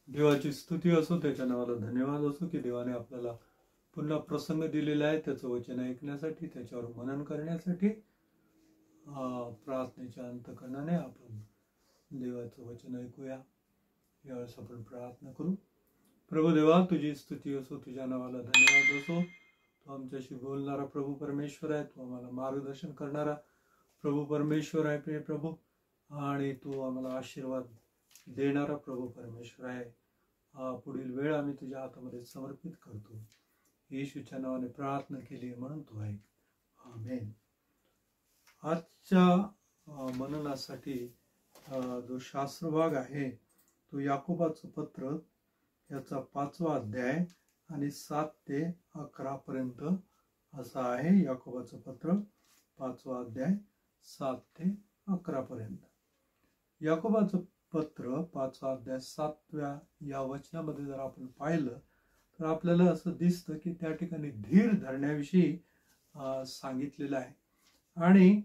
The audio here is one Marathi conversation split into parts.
देवाची स्तुती असो, त्याच्या नावाला धन्यवाद असो की देवाने आपल्याला पुन्हा प्रसंग दिलेला आहे त्याचं वचन ऐकण्यासाठी, त्याच्यावर मनन करण्यासाठी. प्रार्थनेच्या अंतकरणाने आपण देवाचं वचन ऐकूया. यावेळेस आपण प्रार्थना करू. प्रभू देवा, तुझी स्तुती असो, तुझ्या नावाला धन्यवाद असो. तू आमच्याशी बोलणारा प्रभू परमेश्वर आहे, तू आम्हाला मार्गदर्शन करणारा प्रभू परमेश्वर आहे प्रिय प्रभू, आणि तू आम्हाला आशीर्वाद देणारा प्रभू परमेश्वर आहे. पुढील वेळ आम्ही तुझ्या हातामध्ये समर्पित करतो. येशूच्या नावाने प्रार्थना केली म्हणून तू ऐक. आमेन. आजच्या मननासाठी जो शास्त्रभाग आहे तो याकोबाचं पत्र याचा 5वा अध्याय आणि 7 ते 11 पर्यंत असा आहे. याकोबाचं पत्र 5वा अध्याय 7 ते 11 पर्यंत. याकोबाचं पत्र 5वा अध्याय 7व्या या वचनामध्ये जर आपण पाहिलं तर आपल्याला असं दिसतं की त्या ठिकाणी धीर धरण्याविषयी सांगितलेलं आहे. आणि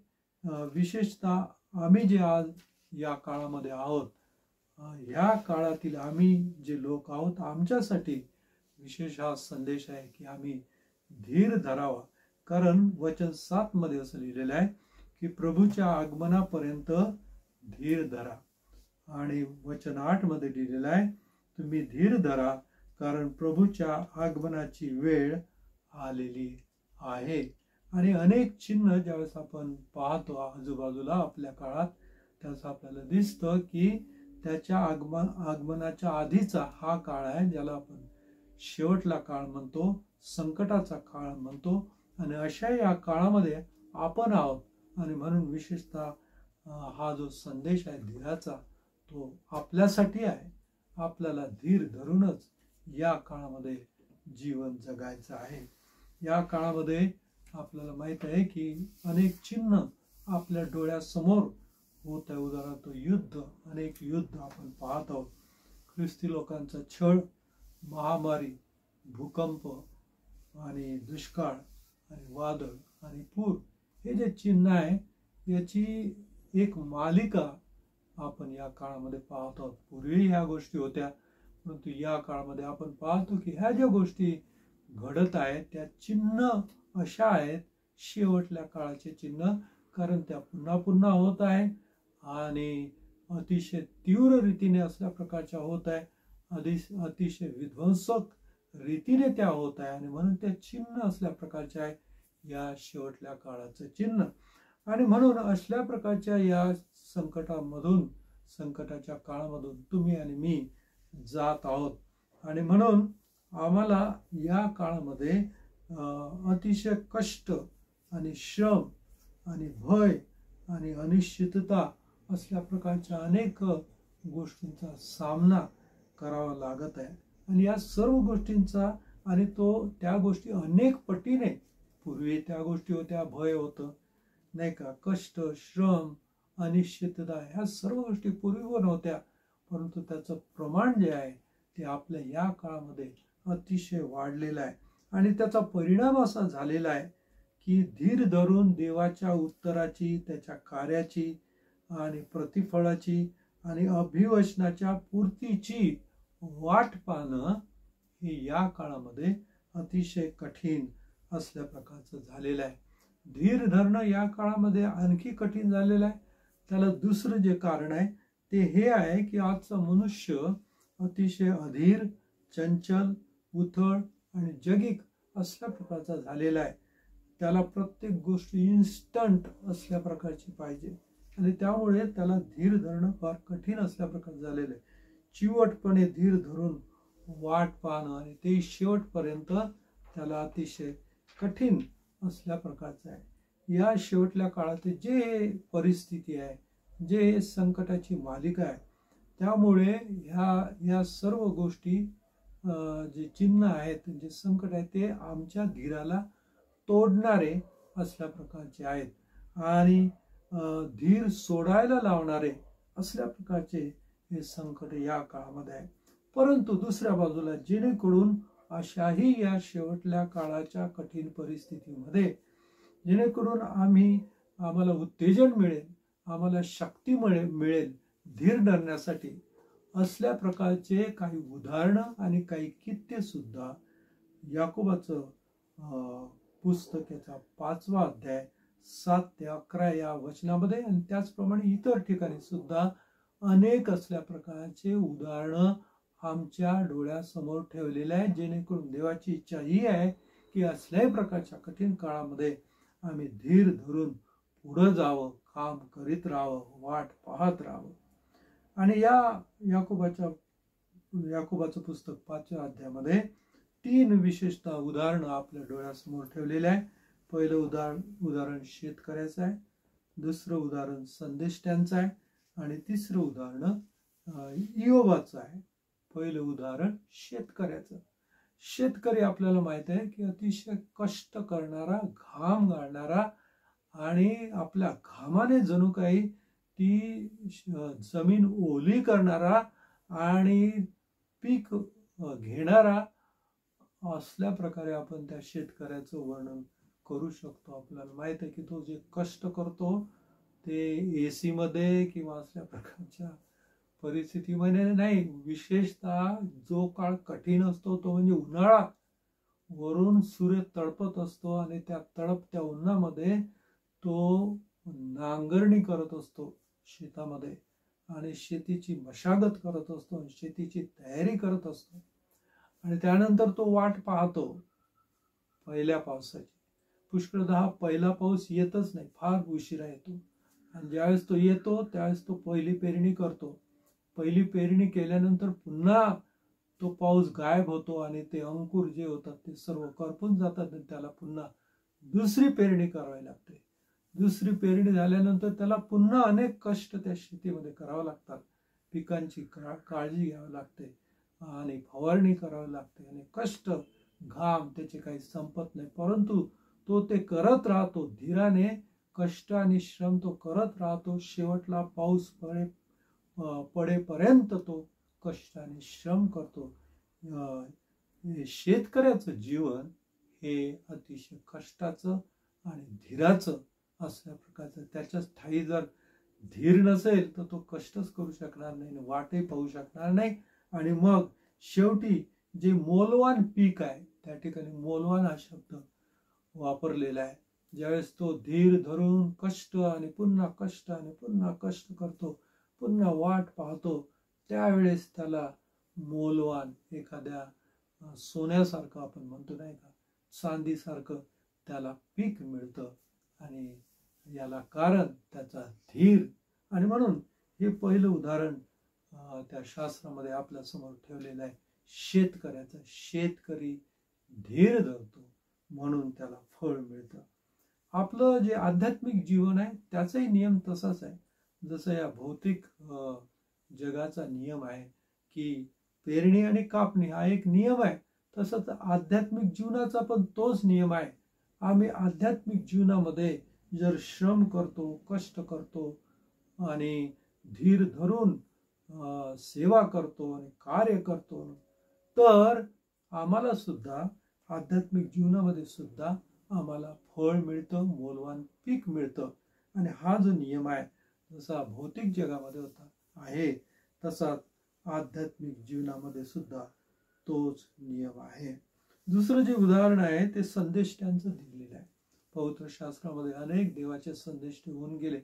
विशेषतः आम्ही जे आज या काळामध्ये आहोत, ह्या काळातील आम्ही जे लोक आहोत, आमच्यासाठी विशेष हा संदेश आहे की आम्ही धीर धरावा. कारण वचन 7 मध्ये असं लिहिलेलं आहे की प्रभूच्या आगमनापर्यंत धीर धरा. आणि वचन 8 मध्ये लिहिलेलं आहे तुम्ही धीर धरा कारण प्रभूच्या आगमनाची वेळ आलेली आहे. आणि अनेक चिन्ह ज्यावेळेस आपण पाहतो आजूबाजूला आपल्या काळात, त्यावेळेस आपल्याला दिसतं की त्याच्या आगमनाच्या आधीचा हा काळ आहे, ज्याला आपण शेवटला काळ म्हणतो, संकटाचा काळ म्हणतो. आणि अशा या काळामध्ये आपण आहोत. आणि म्हणून विशेषतः हा जो संदेश आहे धीराचा तो आपल्यासाठी आहे. आपल्याला धीर धरूनच या काळामध्ये जीवन जगायचं आहे. या काळामध्ये आपल्याला माहित आहे की अनेक चिन्ह आपल्या डोळ्यासमोर होत आहे. उदाहरणार्थ युद्ध, अनेक युद्ध आपण पाहत आहोत. ख्रिस्ती लोकांचा छळ, महामारी, भूकंप आणि दुष्काळ आणि वादळ आणि पूर, हे जे चिन्ह आहे याची एक मालिका आपण या काळामध्ये पाहत आहोत. पूर्वी ह्या गोष्टी होत्या, परंतु या काळामध्ये आपण पाहतो की ह्या ज्या गोष्टी घडत आहेत त्या चिन्ह अशा आहेत शेवटल्या काळाचे चिन्ह, कारण त्या पुन्हा पुन्हा होत आहे आणि अतिशय तीव्र रीतीने असल्या प्रकारच्या होत आहे, अतिशय विध्वंसक रीतीने त्या होत आहे. आणि म्हणून त्या चिन्ह असल्या प्रकारच्या आहे या शेवटल्या काळाचं चिन्ह. आणि म्हणून असल्या प्रकारच्या या संकटामधून, संकटाच्या काळामधून तुम्ही आणि मी जात आहोत. आणि म्हणून आम्हाला या काळामध्ये अतिशय कष्ट आणि श्रम आणि भय आणि अनिश्चितता असल्या प्रकारच्या अनेक गोष्टींचा सामना करावा लागत आहे. आणि या सर्व गोष्टींचा आणि त्या गोष्टी अनेक पटीने, पूर्वी त्या गोष्टी होत्या, भय होतं नाही का, कष्ट, श्रम, अनिश्चितता, ह्या सर्व गोष्टी पूर्वी पण होत्या, परंतु त्याचं प्रमाण जे आहे ते आपल्या या काळामध्ये अतिशय वाढलेलं आहे. आणि त्याचा परिणाम असा झालेला आहे की धीर धरून देवाच्या उत्तराची, त्याच्या कार्याची आणि प्रतिफळाची आणि अभिवचनाच्या पूर्तीची वाट पाहणं हे या काळामध्ये अतिशय कठीण असल्या प्रकारचं झालेलं आहे. धीर धरणं या काळामध्ये आणखी कठीण झालेलं आहे. त्याला दुसरं जे कारण आहे ते हे आहे की आजचा मनुष्य अतिशय अधीर, चंचल, उथळ आणि जगिक असल्या प्रकारचा झालेला आहे. त्याला प्रत्येक गोष्ट इन्स्टंट असल्या प्रकारची पाहिजे आणि त्यामुळे त्याला धीर धरणं फार कठीण असल्या प्रकारचं झालेलं आहे. चिवटपणे धीर धरून वाट पाहणं आणि ते शेवटपर्यंत त्याला अतिशय कठीण असल्या प्रकारचं आहे. या शेवटल्या काळात जे परिस्थिती आहे, जे संकटाची मालिका आहे, त्यामुळे ह्या सर्व गोष्टी जे चिन्ह आहेत, जे संकट आहे, ते आमच्या धीराला तोडणारे असल्या प्रकारचे आहेत आणि धीर सोडायला लावणारे असल्या प्रकारचे हे संकट या काळामध्ये आहे. परंतु दुसऱ्या बाजूला जेणेकरून अशाही या शेवटल्या काळाच्या कठीण परिस्थितीमध्ये जेणेकरून आम्हाला उत्तेजन मिळेल, आम्हाला शक्ती मिळेल धीर धरण्यासाठी, असल्या प्रकारचे काही उदाहरणं आणि काही कित्ते सुद्धा याकोबाचं पुस्तक याचा 5वा अध्याय 7 ते 11 या वचनामध्ये आणि त्याचप्रमाणे इतर ठिकाणी सुद्धा अनेक असल्या प्रकारचे उदाहरणं आमच्या डोळ्यासमोर ठेवलेले आहे, जेणेकरून देवाची इच्छा ही आहे की असल्याही प्रकारच्या कठीण काळामध्ये आम्ही धीर धरून पुढे जावं, काम करीत राहावं, वाट पाहत राहावं. आणि या याकोबाचं पुस्तक 5व्या अध्यायामध्ये 3 विशेषतः उदाहरणं आपल्या डोळ्यासमोर ठेवलेले आहे. पहिलं उदाहरण शेतकऱ्याचं आहे, दुसरं उदाहरण संदेष्ट्यांचं आहे आणि तिसरं उदाहरण इयोबाचं आहे. पहिलं उदाहरण शेतकऱ्याचं. शेतकरी आपल्याला माहित आहे की अतिशय कष्ट करणारा, घाम गाळणारा आणि आपल्या घामाने जणू काही ती जमीन ओली करणारा आणि पीक घेणारा असल्या प्रकारे आपण त्या शेतकऱ्याचं वर्णन करू शकतो. आपल्याला माहित आहे की तो जे कष्ट करतो ते एसी मध्ये किंवा असल्या प्रकारच्या परिस्थितीमध्ये नाही, विशेषतः जो काळ कठीण असतो तो म्हणजे उन्हाळा. वरून सूर्य तळपत असतो आणि त्या तळपत्या उन्हामध्ये तो नांगरणी करत असतो शेतामध्ये आणि शेतीची मशागत करत असतो, शेतीची तयारी करत असतो आणि त्यानंतर तो वाट पाहतो पहिल्या पावसाची. पुष्कळदा पहिला पाऊस येतच नाही, फार उशिरा येतो आणि ज्यावेळेस तो येतो त्यावेळेस तो पहिली पेरणी करतो. पहिली पेरणी केल्यानंतर पुन्हा तो पाऊस गायब होतो आणि ते अंकुर जे होतात ते सर्व करपून जातात आणि त्याला पुन्हा दुसरी पेरणी करावी लागते. दुसरी पेरणी झाल्यानंतर त्याला पुन्हा अनेक कष्ट त्या शेतीमध्ये करावं लागतात. पिकांची काळजी घ्यावी लागते आणि फवारणी करावी लागते आणि कष्ट, घाम त्याचे काही संपत नाही, परंतु तो ते करत राहतो धीराने. कष्ट आणि श्रम तो करत राहतो. शेवटला पाऊस पडेपर्यंत तो कष्ट आणि श्रम करतो. शेतकऱ्याचं जीवन हे अतिशय कष्टाचं आणि धीराचं असल्या प्रकारचं. त्याच्या ठायी जर धीर नसेल तर तो कष्टच करू शकणार नाही, वाटही पाहू शकणार नाही आणि मग शेवटी जे मोलवान पीक आहे, त्या ठिकाणी मोलवान हा शब्द वापरलेला आहे. ज्यावेळेस तो धीर धरून कष्ट आणि पुन्हा कष्ट आणि पुन्हा कष्ट करतो, पुन्हा वाट पाहतो, त्यावेळेस त्याला मोलवान, एखाद्या सोन्यासारखं आपण म्हणतो नाही का, चांदीसारखं त्याला पीक मिळतं. आणि याला कारण त्याचा धीर. आणि म्हणून हे पहिलं उदाहरण त्या शास्त्रामध्ये आपल्या समोर ठेवलेलं आहे शेतकऱ्याचं. शेतकरी धीर धरतो म्हणून त्याला फळ मिळतं. आपलं जे आध्यात्मिक जीवन आहे त्याचाही नियम तसाच आहे. जसं या भौतिक जगाचा नियम आहे की पेरणी आणि कापणी हा एक नियम आहे, तसंच आध्यात्मिक जीवनाचा पण तोच नियम आहे. आम्ही आध्यात्मिक जीवनामध्ये जर श्रम करतो, कष्ट करतो आणि धीर धरून सेवा करतो आणि कार्य करतो, तर आम्हाला सुद्धा आध्यात्मिक जीवनामध्ये सुद्धा आम्हाला फळ मिळतं, मोलवान पीक मिळतं. आणि हा जो नियम आहे जसा भौतिक जगामध्ये होता आहे तसाच आध्यात्मिक जीवनामध्ये सुद्धा तोच नियम आहे. दुसरं जे उदाहरण आहे ते संदेष्ट्यांचं दिलेलं आहे. पवित्र शास्त्रामध्ये अनेक देवाचे संदेश होऊन गेले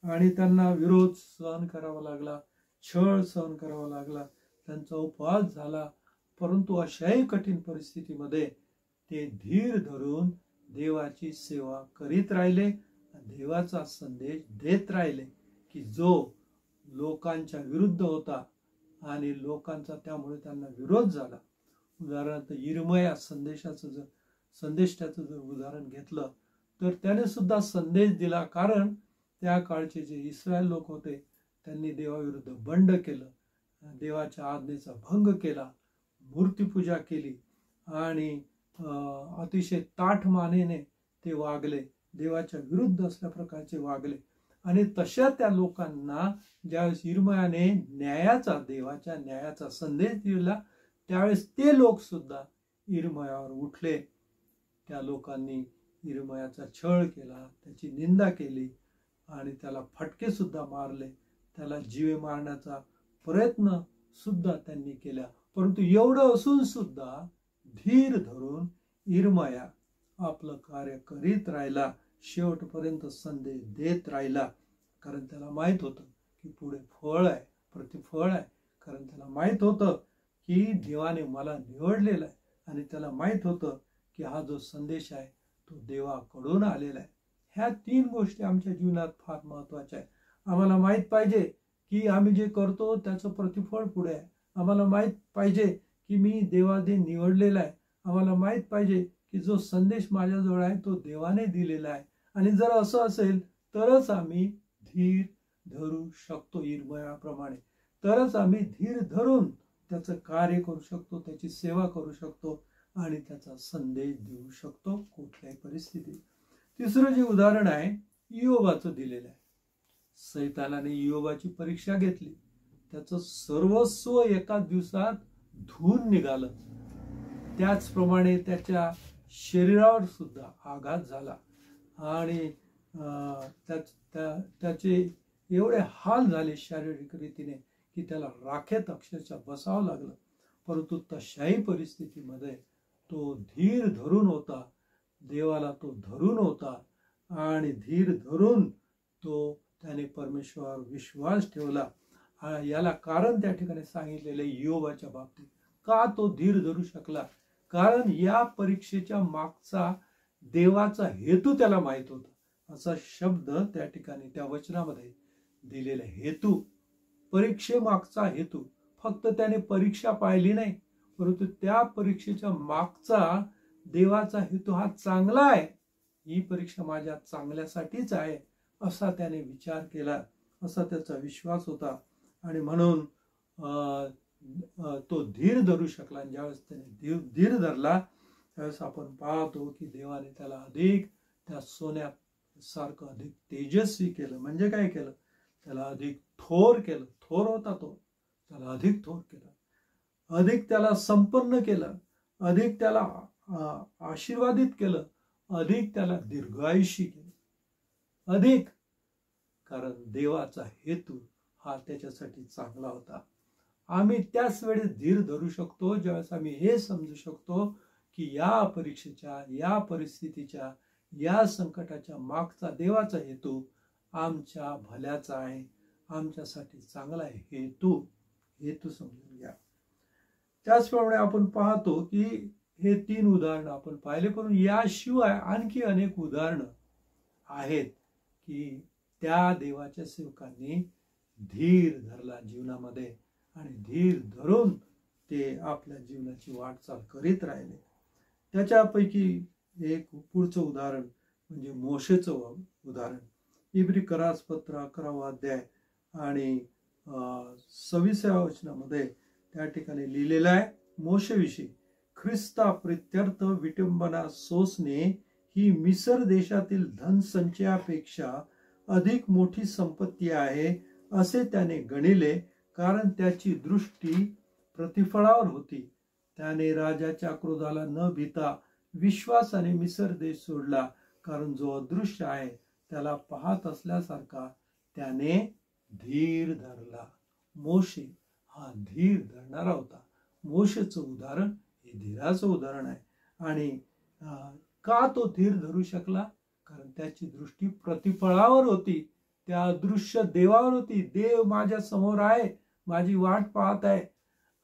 आणि त्यांना विरोध सहन करावा लागला, छळ सहन करावा लागला, त्यांचा उपवास झाला, परंतु अशाही कठीण परिस्थितीमध्ये ते धीर धरून देवाची सेवा करीत राहिले, देवाचा संदेश देत राहिले की जो लोकांच्या विरुद्ध होता आणि लोकांचा त्यामुळे त्यांना विरोध झाला. उदाहरणार्थ इर्मया संदेशाचं जर उदाहरण घेतलं तर त्याने सुद्धा संदेश दिला, कारण त्या काळचे जे इस्रायल लोक होते त्यांनी देवाविरुद्ध बंड केलं, देवाच्या आज्ञेचा भंग केला, मूर्तीपूजा केली आणि अतिशय ताठ मानेने ते वागले, देवाच्या विरुद्ध असल्या प्रकारचे वागले. आणि तशा त्या लोकांना ज्यावेळेस इर्मयाने देवाच्या न्यायाचा संदेश दिला त्यावेळेस ते लोक सुद्धा इर्मयावर उठले. त्या लोकांनी इर्मयाचा छळ केला, त्याची निंदा केली आणि त्याला फटके सुद्धा मारले, त्याला जीवे मारण्याचा प्रयत्न सुद्धा त्यांनी केला. परंतु एवढं असून सुद्धा धीर धरून इर्मया आपलं कार्य करीत राहिला, शेवटपर्यंत संदेश देत राहिला. कारण त्याला माहित होतं की पुढे फळ आहे, प्रतिफळ आहे. कारण त्याला माहित होतं की देवाने मला निवडलेलं आहे आणि त्याला माहित होतं की हा जो संदेश आहे तो देवाकडून आलेला आहे. ह्या 3 गोष्टी आमच्या जीवनात फार महत्वाच्या आहेत. आम्हाला माहित पाहिजे की आम्ही जे करतो त्याचं प्रतिफळ पुढे आहे. आम्हाला माहित पाहिजे की मी देवाने निवडलेला आहे. आम्हाला माहित पाहिजे की जो संदेश माझ्याजवळ आहे तो देवाने दिलेला आहे. आणि जर असं असेल तरच आम्ही धीर धरू शकतो इर्मयाप्रमाणे, तरच आम्ही धीर धरून त्याचं कार्य करू शकतो, त्याची सेवा करू शकतो आणि त्याचा संदेश देऊ शकतो कुठल्याही परिस्थितीत. तिसरं जे उदाहरण आहे इयोबाचं दिलेलं आहे. सैतानाने इयोबाची परीक्षा घेतली, त्याचं सर्वस्व एका दिवसात धुवून निघालं. त्याचप्रमाणे त्याच्या शरीरावर सुद्धा आघात झाला आणि त्याचे एवढे हाल झाले शारीरिक रीतीने की त्याला राखेत अक्षरशः बसावं लागलं. परंतु तशाही परिस्थितीमध्ये तो धीर धरून होता, देवाला तो धरून होता आणि धीर धरून त्याने परमेश्वरावर विश्वास ठेवला. याला कारण त्या ठिकाणी सांगितलेलं इयोबाच्या बाबतीत. का तो धीर धरू शकला? कारण या परीक्षेच्या मागचा देवाचा हेतू त्याला माहित होता. असा शब्द त्या ठिकाणी त्या वचनामध्ये दिलेला. हेतू, परीक्षेमागचा हेतू. फक्त त्याने परीक्षा पाहिली नाही, परंतु त्या परीक्षेच्या मागचा देवाचा हेतू हा चांगला आहे. ही परीक्षा माझ्या चांगल्यासाठीच आहे असा त्याने विचार केला, असा त्याचा विश्वास होता आणि म्हणून तो धीर धरू शकला. ज्यावेळेस त्याने धीर धरला त्यावेळेस आपण पाहतो की देवाने त्याला अधिक त्या सोन्यासारखं अधिक तेजस्वी केलं. म्हणजे काय केलं? त्याला अधिक थोर केलं. थोर होता तो, त्याला अधिक थोर केलं, अधिक त्याला संपन्न केलं, अधिक त्याला आशीर्वादित केलं, अधिक त्याला दीर्घायुषी केलं. अधिक, कारण देवाचा हेतू हा त्याच्यासाठी चांगला होता. आम्ही त्याच वेळेस धीर धरू शकतो ज्यावेळेस आम्ही हे समजू शकतो की या परीक्षेच्या, या परिस्थितीच्या, या संकटाच्या मागचा देवाचा हेतू आमच्या भल्याचा आहे, आमच्यासाठी चांगला आहे. हेतू समजून घ्या. त्याचप्रमाणे आपण पाहतो की हे 3 उदाहरणं आपण पाहिले, पण याशिवाय आणखी अनेक उदाहरणं आहेत की त्या देवाच्या सेवकांनी धीर धरला जीवनामध्ये आणि धीर धरून ते आपल्या जीवनाची वाटचाल करीत राहिले. त्याच्यापैकी एक पुढचं उदाहरण म्हणजे मोशेचं उदाहरण. इब्री पत्र 11 अध्याय आणि 26 वचनामध्ये त्या ठिकाणी लिहिलेलं आहे मोशेविषयी, ख्रिस्ता प्रित्यर्थ विटंबना सोसणे ही मिसर देशातील धनसंचयापेक्षा अधिक मोठी संपत्ती आहे असे त्याने गणिले, कारण त्याची दृष्टी प्रतिफळावर होती. त्याने राजाच्या क्रोधाला न भीता विश्वासाने मिसर देश सोडला, कारण जो अदृश्य आहे त्याला पाहत असल्यासारखा त्याने धीर धरला. मोशे हा धीर धरणारा होता. मोशेचं उदाहरण हे धीराचं उदाहरण आहे. आणि का तो धीर धरू शकला? कारण त्याची दृष्टी प्रतिफळावर होती, त्या अदृश्य देवावर होती. देव माझ्या समोर आहे, माझी वाट पाहत आहे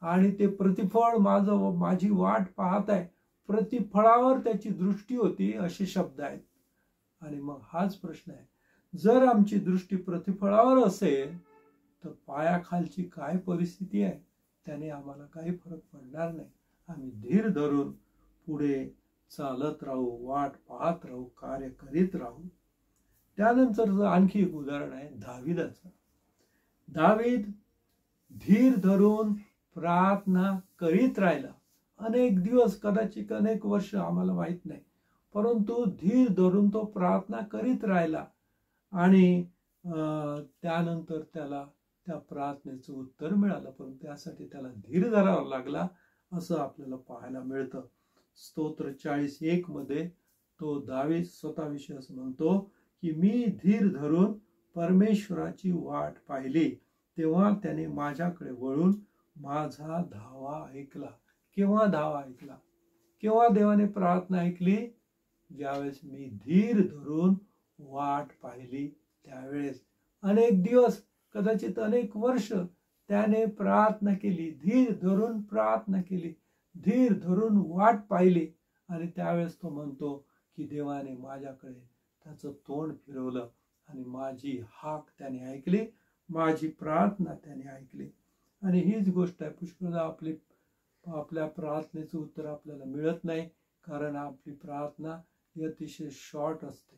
आणि ते प्रतिफळ माझी वाट पाहत आहे. प्रतिफळावर त्याची दृष्टी होती, असे शब्द आहेत. आणि मग हाच प्रश्न आहे, जर आमची दृष्टी प्रतिफळावर असेल तर पायाखालची काय परिस्थिती आहे त्याने आम्हाला काही फरक पडणार नाही. आम्ही धीर धरून पुढे चालत राहू, वाट पाहत राहू, कार्य करीत राहू. त्यानंतर आणखी एक उदाहरण आहे दाविदाचं. दावीद धीर धरून प्रार्थना करीत राहिला. अनेक दिवस, कदाचित अनेक वर्ष, आम्हाला माहित नाही, परंतु धीर धरून तो प्रार्थना करीत राहिला. आणि त्यानंतर त्याला त्या प्रार्थनेचं उत्तर मिळालं, पण त्यासाठी त्याला धीर धरावा लागला असं आपल्याला पाहायला मिळतं. स्तोत्र 40:1 मध्ये तो दावीद स्वतःविषयी असं म्हणतो की मी धीर धरून परमेश्वराची वाट पाहिली, तेव्हा त्याने माझ्याकडे वळून माझा धावा ऐकला. केव्हा धावा ऐकला? केव्हा देवाने प्रार्थना ऐकली? ज्यावेळेस मी धीर धरून वाट पाहिली त्यावेळेस. अनेक दिवस, कदाचित अनेक वर्ष त्याने प्रार्थना केली, धीर धरून प्रार्थना केली, धीर धरून वाट पाहिली. आणि त्यावेळेस तो म्हणतो की देवाने माझ्याकडे त्याचं तोंड फिरवलं आणि माझी हाक त्याने ऐकली, माझी प्रार्थना त्याने ऐकली. आणि हीच गोष्ट आहे, पुष्कळदा आपल्या प्रार्थनेचं उत्तर आपल्याला मिळत नाही, कारण आपली प्रार्थना ही अतिशय शॉर्ट असते,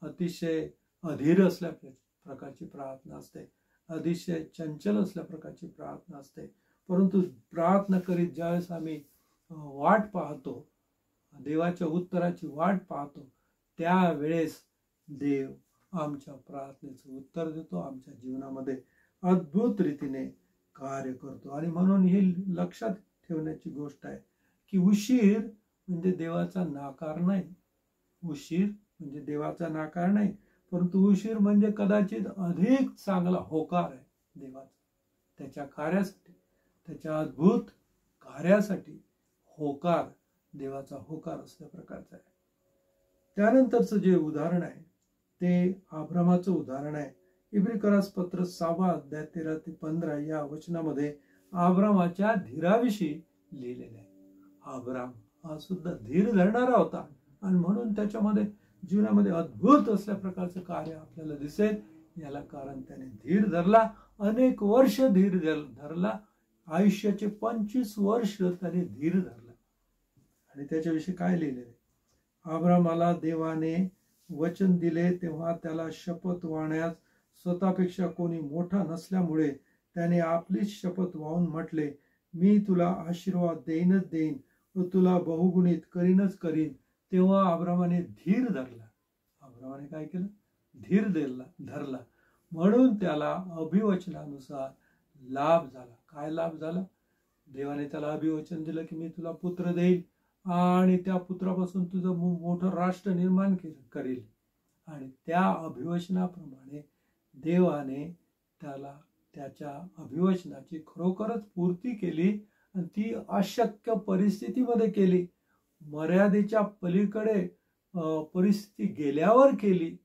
अतिशय अधीर असल्या प्रकारची प्रार्थना असते, अतिशय चंचल असल्या प्रकारची प्रार्थना असते. परंतु प्रार्थना करीत ज्यावेळेस आम्ही वाट पाहतो, देवाच्या उत्तराची वाट पाहतो, त्यावेळेस देव आमच्या प्रार्थनेचं उत्तर देतो, आमच्या जीवनामध्ये अद्भुत रीतीने कार्य करतो. आणि म्हणून ही लक्षात ठेवण्याची गोष्ट आहे की उशीर म्हणजे देवाचा नाकार नाही. उशीर म्हणजे देवाचा नाकार नाही, परंतु उशीर म्हणजे कदाचित अधिक चांगला होकार आहे देवाचा, त्याच्या कार्यासाठी, त्याच्या अद्भुत कार्यासाठी होकार, देवाचा होकार असल्या प्रकारचा आहे. त्यानंतरचं जे उदाहरण आहे ते अब्रामाचं उदाहरण आहे. इब्री पत्र 6 अध्याय 13 ते 15 या वचनामध्ये अब्रामाच्या धीराविषयी लिहिलेले आहे. अब्राम हा सुद्धा धीर धरणारा होता आणि म्हणून त्याच्यामध्ये जीवनामध्ये अद्भुत असल्या प्रकारचं कार्य आपल्याला दिसेल. याला कारण त्याने धीर धरला, अनेक वर्ष धीर धरला, आयुष्याचे 25 वर्ष त्याने धीर धरला. आणि त्याच्याविषयी काय लिहिलेले? अब्रामाला देवाने वचन दिले तेव्हा त्याला शपथ वाहण्यास स्वतःपेक्षा कोणी मोठा नसल्यामुळे त्याने आपलीच शपथ वाहून म्हटले, मी तुला आशीर्वाद देईनच देईन व तुला बहुगुणित करीनच करीन. तेव्हा अब्रामाने धीर धरला. अब्रामाने काय केलं? धीर धरला. म्हणून त्याला अभिवचनानुसार लाभ झाला. काय लाभ झाला? देवाने त्याला अभिवचन दिलं की मी तुला पुत्र देईल आणि त्या पुत्रापासून तुझं मोठं राष्ट्र निर्माण करेल. आणि त्या अभिवचनाप्रमाणे देवाने त्याला त्याच्या अभिवचनाची खरोखरच पूर्ती केली आणि ती अशक्य परिस्थितीमध्ये केली, मर्यादेच्या पलीकडे परिस्थिती गेल्यावर केली.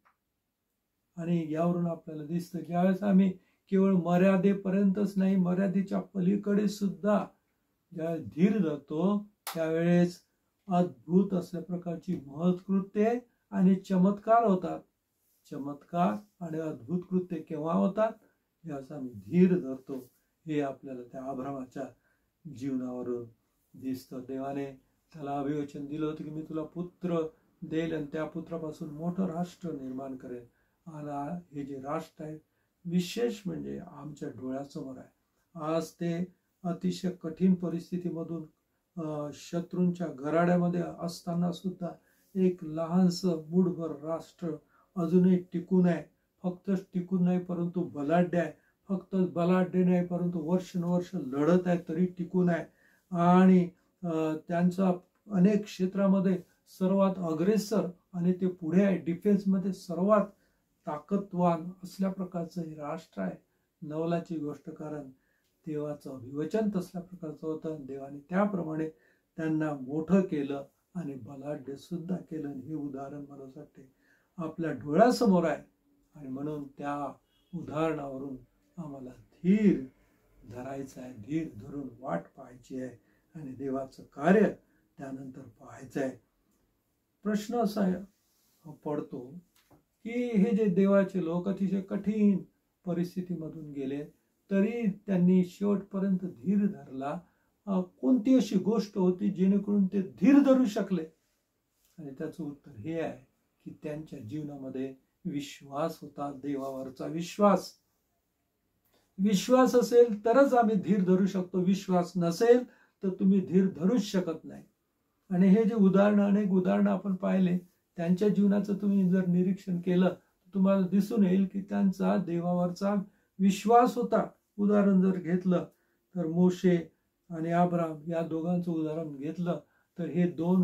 आणि यावरून आपल्याला दिसतं ज्यावेळेस आम्ही केवळ मर्यादेपर्यंतच नाही, मर्यादेच्या पलीकडे सुद्धा ज्यावेळेस धीर धरतो त्यावेळेस अद्भुत असल्या प्रकारची महत् कृत्ये आणि चमत्कार होतात. चमत्कार आणि अद्भुत कृत्य केव्हा होतात? ज्यावेळेस आम्ही धीर धरतो. हे आपल्याला त्या अब्रामाच्या जीवनावरून दिसतं. देवाने त्याला अभिवचन दिलं होतं की मी तुला पुत्र देईल आणि त्या पुत्रापासून मोठं राष्ट्र निर्माण करेल. आणि हे जे राष्ट्र आहे विशेष म्हणजे आमच्या डोळ्यासमोर आहे. आज ते अतिशय कठीण परिस्थितीमधून शत्रूंच्या गराड्यामध्ये असताना सुद्धा एक लहानसं मूठभर राष्ट्र अजूनही टिकून आहे. फक्त टिकून नाही परंतु बलाढ्य आहे. फक्त बलाढ्य नाही परंतु वर्षानुवर्ष लढत आहे तरी टिकून आहे. आणि त्यांचा अनेक क्षेत्रामध्ये सर्वात अग्रेसर आणि ते पुढे आहे. डिफेन्समध्ये सर्वात ताकदवान असल्या प्रकारचं हे राष्ट्र आहे. नवलाची गोष्ट, कारण देवाचं अभिवचन तसल्या प्रकारचं होतं. देवाने त्याप्रमाणे त्यांना मोठं केलं आणि बलाढ्य सुद्धा केलं. हे उदाहरण मला वाटते आपल्या डोळ्यासमोर आहे. आणि म्हणून त्या उदाहरणावरून आम्हाला धीर धरायचा आहे. धीर धरून वाट पाहायची आहे आणि देवाचं कार्य त्यानंतर पाहायचं आहे. प्रश्न असा पडतो की हे जे देवाचे लोक अतिशय कठीण परिस्थितीमधून गेले तरी त्यांनी शेवटपर्यंत धीर धरला. कोणती अशी गोष्ट होती जेणेकरून ते धीर धरू शकले? आणि त्याचं उत्तर हे आहे की त्यांच्या जीवनामध्ये विश्वास होता. देवावरचा विश्वास. विश्वास असेल तरच आम्ही धीर धरू शकतो. विश्वास नसेल तर तुम्ही धीर धरूच शकत नाही. आणि हे जे अनेक उदाहरणं आपण पाहिले त्यांच्या जीवनाचं तुम्ही जर निरीक्षण केलं तर तुम्हाला दिसून येईल की त्यांचा देवावरचा विश्वास होता. उदाहरण जर घेतलं तर मोशे आणि अब्राम या दोघांचं उदाहरण घेतलं तर हे दोन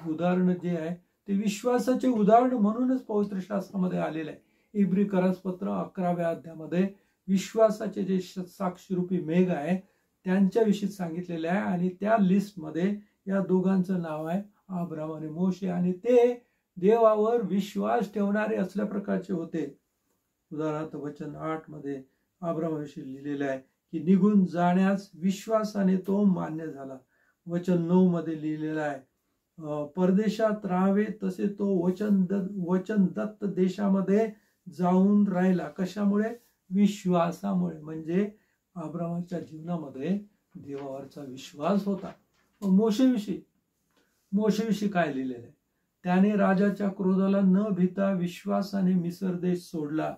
उदाहरण जे आहे ते विश्वासाचे उदाहरण म्हणूनच पवित्र शास्त्रामध्ये आलेले आहे. इब्री करसपत्र 11व्या अध्यायामध्ये विश्वासाचे जे साक्षीरूपी मेघ आहे त्यांच्याविषयी सांगितलेले आहे. आणि त्या लिस्टमध्ये या दोघांचं नाव आहे अब्राम आणि मोशे. आणि ते देवावर विश्वास ठेवणारे असल्या प्रकारचे होते. उदाहरणार्थ वचन 8 मध्ये अब्रामाविषयी लिहिलेले आहे की निघून जाण्यास विश्वासाने तो मान्य झाला. वचन 9 मध्ये लिहिलेलं आहे परदेशात राहावे तसे तो वचनदत्त देशामध्ये जाऊन राहिला. कशामुळे? विश्वासामुळे. म्हणजे अब्रामाच्या जीवनामध्ये देवावरचा विश्वास होता. मोशेविषयी काय लिहिलेलं आहे? त्याने राजाच्या क्रोधाला न भीता विश्वासाने मिसर देश सोडला.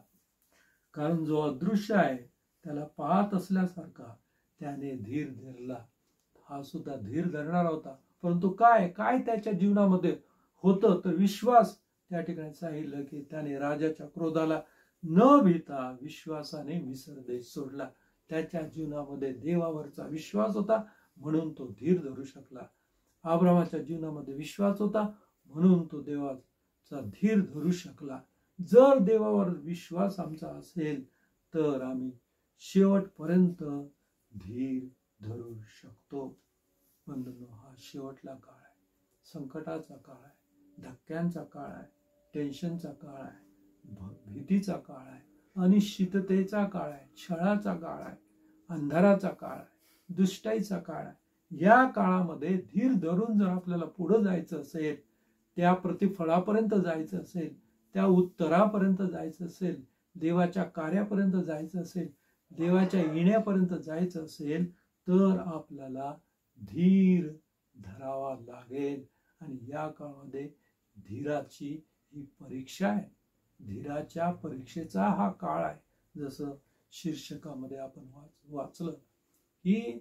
कारण जो अदृश्य आहे त्याला पाहत असल्यासारखा त्याने धीर धरला. हा सुद्धा धीर धरणारा होता. परंतु काय त्याच्या जीवनामध्ये होतं तर विश्वास. त्या ठिकाणी सांगितलं की त्याने राजाच्या क्रोधाला न भीता विश्वासाने मिसर देश सोडला. त्याच्या जीवनामध्ये देवावरचा विश्वास होता म्हणून तो धीर धरू शकला. अब्रामाच्या जीवनामध्ये विश्वास होता म्हणून तो देवाचा धीर धरू शकला. जर देवावर विश्वास आमचा असेल तर आम्ही शेवटपर्यंत धीर धरू शकतो. बंधूंनो, हा शेवटला काळ आहे. संकटाचा काळ आहे. धक्क्यांचा काळ आहे. टेन्शनचा काळ आहे. भीतीचा काळ आहे. अनिश्चिततेचा काळ आहे. छळाचा काळ आहे. अंधाराचा काळ आहे. दुष्टाईचा काळ आहे. या काळामध्ये धीर धरून जर आपल्याला पुढे जायचं असेल, त्या प्रतिफळापर्यंत जायचं असेल, त्या उत्तरापर्यंत जायचं असेल, देवाच्या कार्यापर्यंत जायचं असेल, देवाच्या येण्यापर्यंत जायचं असेल तर आपल्याला धीर धरावा लागेल. आणि या काळामध्ये धीराची ही परीक्षा आहे. धीराच्या परीक्षेचा हा काळ आहे. जसं शीर्षकामध्ये आपण वाचलं ही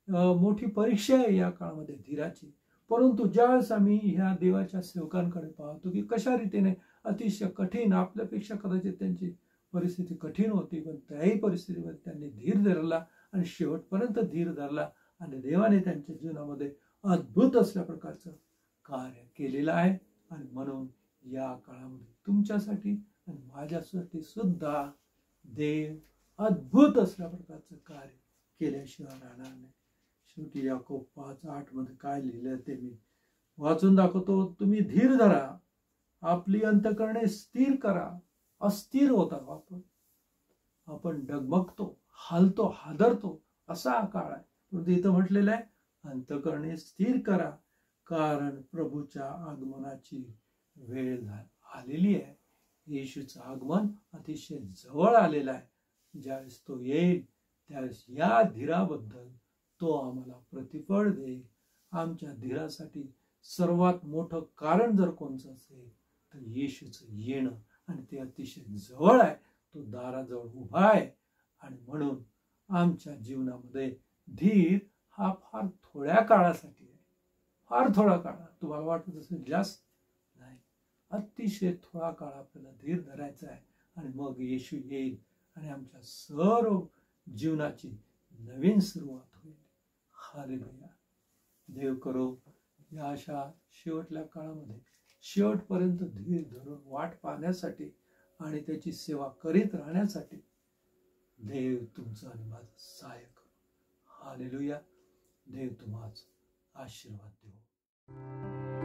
मोठी परीक्षा आहे या काळामध्ये धीराची. परंतु ज्यावेळेस आम्ही ह्या देवाच्या सेवकांकडे पाहतो की कशा रीतीने अतिशय कठीण, आपल्यापेक्षा कदाचित त्यांची परिस्थिती कठीण होती, पण त्याही परिस्थितीमध्ये त्यांनी धीर धरला आणि शेवटपर्यंत धीर धरला. आणि देवाने त्यांच्या जीवनामध्ये अद्भुत असल्या प्रकारचं कार्य केलेलं आहे. आणि म्हणून या काळामध्ये तुमच्यासाठी आणि माझ्यासाठी सुद्धा देव अद्भुत असल्या प्रकारचं कार्य केल्याशिवाय राहणार नाही. शेवटी याकोब 5:8 मध्ये काय लिहिलं ते मी वाचून दाखवतो. तुम्ही धीर धरा, आपली अंतःकरणे स्थिर करा. अस्थिर होता आपण डगमगतो, हालतो, हादरतो, असा हा काळ आहे. परंतु इथं म्हटलेलं आहे अंतःकरणे स्थिर करा, कारण प्रभूच्या आगमनाची वेळ आलेली आहे. येशूचं आगमन अतिशय जवळ आलेलं आहे. ज्यावेळेस तो येईल त्यावेळेस या धीराबद्दल तो आम्हाला प्रतिफळ देईल. आमच्या धीरासाठी सर्वात मोठं कारण जर कोणचं असेल तर येशूचं येणं, आणि ते अतिशय जवळ आहे. तो दाराजवळ उभा आहे. आणि म्हणून आमच्या जीवनामध्ये धीर हा फार थोड्या काळासाठी आहे. फार थोडा काळ. तुम्हाला वाटत असेल जास्त नाही, अतिशय थोडा काळ आपल्याला धीर धरायचा आहे. आणि मग येशू येईल आणि आमच्या सर्व जीवनाची नवीन सुरुवात होईल. हालेलुया. देव करो या अशा शेवटल्या काळामध्ये शेवटपर्यंत धीर धरून वाट पाहण्यासाठी आणि त्याची सेवा करीत राहण्यासाठी देव तुमचं आणि माझं सहाय्य करो. हालेलुया. देव तुम्हाला आशीर्वाद देवो.